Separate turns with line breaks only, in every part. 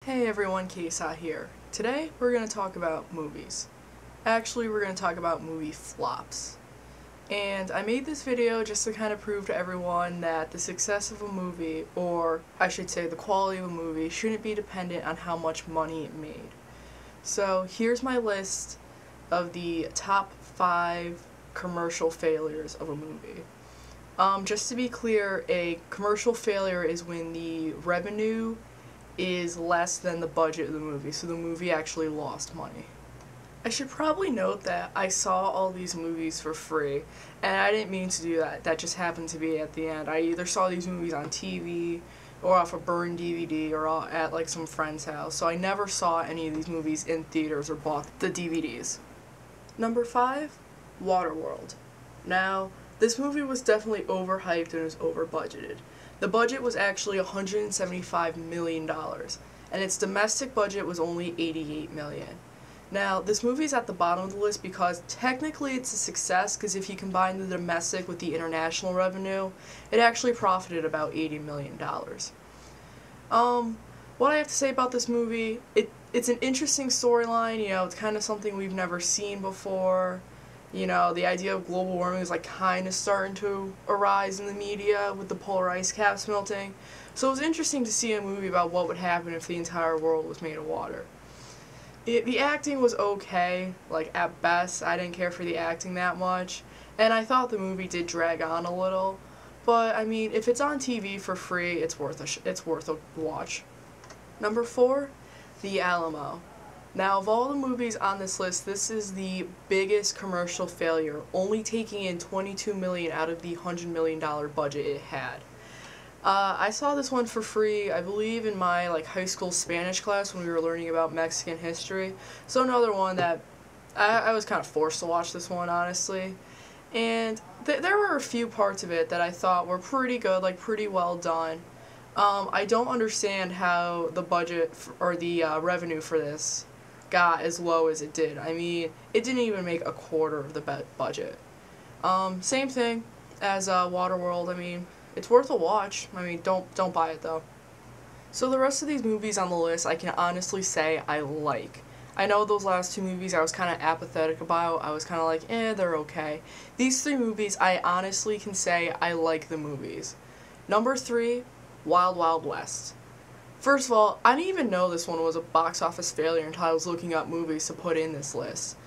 Hey everyone, Kesa here. Today we're going to talk about movies. Actually, we're going to talk about movie flops. And I made this video just to kind of prove to everyone that the success of a movie, or I should say the quality of a movie, shouldn't be dependent on how much money it made. So here's my list of the top 5 commercial failures of a movie. Just to be clear, a commercial failure is when the revenue is less than the budget of the movie, so the movie actually lost money. I should probably note that I saw all these movies for free, and I didn't mean to do that. That just happened to be at the end. I either saw these movies on TV, or off a burned DVD, or at like some friend's house, so I never saw any of these movies in theaters or bought the DVDs. Number 5, Waterworld. Now, this movie was definitely overhyped and was over-budgeted. The budget was actually $175 million, and its domestic budget was only $88 million. Now, this movie's at the bottom of the list because technically it's a success, because if you combine the domestic with the international revenue, it actually profited about $80 million. What I have to say about this movie, it's an interesting storyline, it's kind of something we've never seen before. The idea of global warming is kind of starting to arise in the media with the polar ice caps melting. So it was interesting to see a movie about what would happen if the entire world was made of water. The acting was okay, at best. I didn't care for the acting that much. And I thought the movie did drag on a little. But, I mean, if it's on TV for free, it's worth a watch. Number 4, The Alamo. Now, of all the movies on this list, this is the biggest commercial failure, only taking in $22 million out of the $100 million budget it had. I saw this one for free, I believe, in my high school Spanish class when we were learning about Mexican history. So another one that I was kind of forced to watch this one, honestly. And there were a few parts of it that I thought were pretty good, pretty well done. I don't understand how the budget or the revenue for this got as low as it did. I mean, it didn't even make a quarter of the budget. Same thing as Waterworld. I mean, it's worth a watch. I mean, don't buy it though. So the rest of these movies on the list, I can honestly say I like. I know those last 2 movies I was kind of apathetic about. I was kind of like, they're okay. These 3 movies, I honestly can say I like the movies. Number 3, Wild Wild West. First of all, I didn't even know this one was a box office failure until I was looking up movies to put in this list.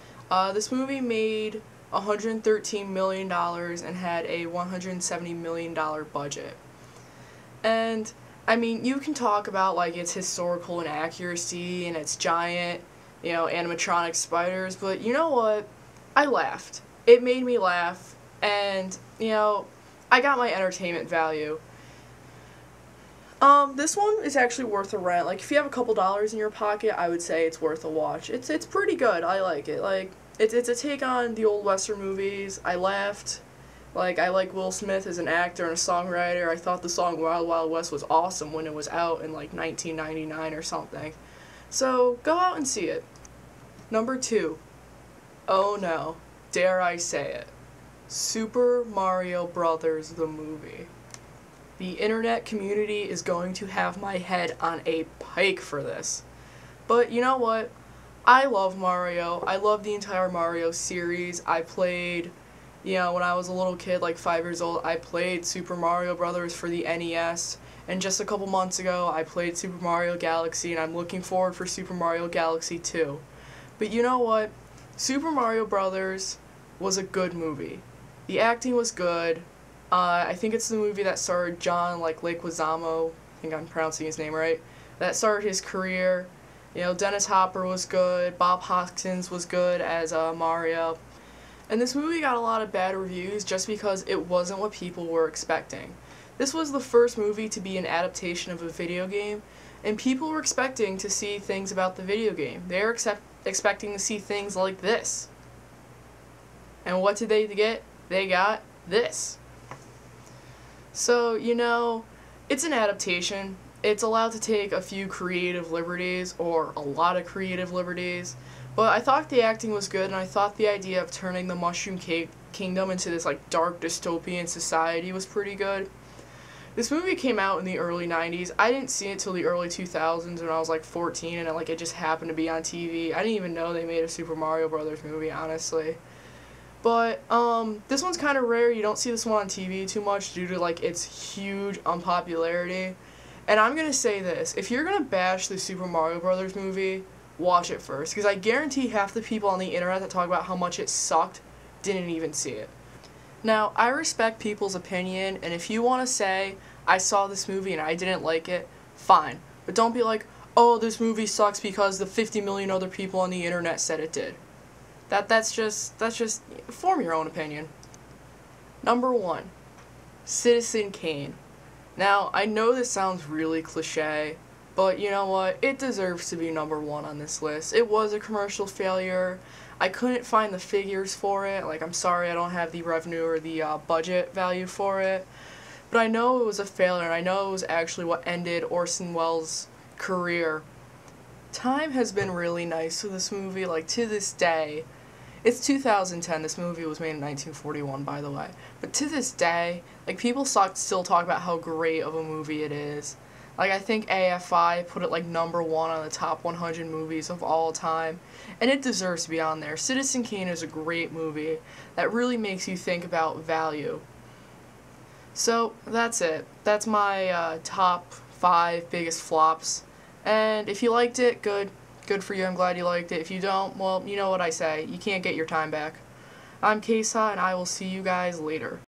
This movie made $113 million and had a $170 million budget. And, I mean, you can talk about, its historical inaccuracy and its giant, animatronic spiders, but you know what? I laughed. It made me laugh, and, I got my entertainment value. This one is actually worth a rent. If you have a couple dollars in your pocket, I would say it's worth a watch. It's pretty good. I like it. It's a take on the old Western movies. I laughed. I like Will Smith as an actor and a songwriter. I thought the song Wild Wild West was awesome when it was out in 1999 or something. So, go out and see it. Number 2. Oh no. Dare I say it. Super Mario Brothers the movie. The internet community is going to have my head on a pike for this. But you know what? I love Mario. I love the entire Mario series. I played, when I was a little kid, 5 years old, I played Super Mario Brothers for the NES. And just a couple months ago, I played Super Mario Galaxy, and I'm looking forward for Super Mario Galaxy 2. But you know what? Super Mario Brothers was a good movie. The acting was good. I think it's the movie that starred John, Leguizamo, I think I'm pronouncing his name right, that started his career. Dennis Hopper was good, Bob Hoskins was good as Mario. And this movie got a lot of bad reviews just because it wasn't what people were expecting. This was the first movie to be an adaptation of a video game, and people were expecting to see things about the video game. They were expecting to see things like this. And what did they get? They got this. So, it's an adaptation. It's allowed to take a few creative liberties, or a lot of creative liberties, but I thought the acting was good, and I thought the idea of turning the Mushroom Kingdom into this, dark dystopian society was pretty good. This movie came out in the early 90s. I didn't see it till the early 2000s when I was like 14 and it just happened to be on TV. I didn't even know they made a Super Mario Brothers movie, honestly. But this one's kind of rare. You don't see this one on TV too much due to like its huge unpopularity. And I'm going to say this, if you're going to bash the Super Mario Brothers movie, watch it first, because I guarantee half the people on the internet that talk about how much it sucked didn't even see it. Now, I respect people's opinion, and if you want to say, I saw this movie and I didn't like it, fine. But don't be like, oh, this movie sucks because the 50 million other people on the internet said it did. That's just, form your own opinion. Number 1, Citizen Kane. Now, I know this sounds really cliche, but you know what? It deserves to be number 1 on this list. It was a commercial failure. I couldn't find the figures for it. Like, I'm sorry I don't have the revenue or the budget value for it. But I know it was a failure, and I know it was actually what ended Orson Welles' career. Time has been really nice with this movie, like, to this day. It's 2010. This movie was made in 1941, by the way. But to this day, like, people still talk about how great of a movie it is. Like, I think AFI put it like number 1 on the top 100 movies of all time, and it deserves to be on there. Citizen Kane is a great movie that really makes you think about value. So, that's it. That's my top 5 biggest flops. And if you liked it, good. Good for you. I'm glad you liked it. If you don't, well, you know what I say. You can't get your time back. I'm Kesa, and I will see you guys later.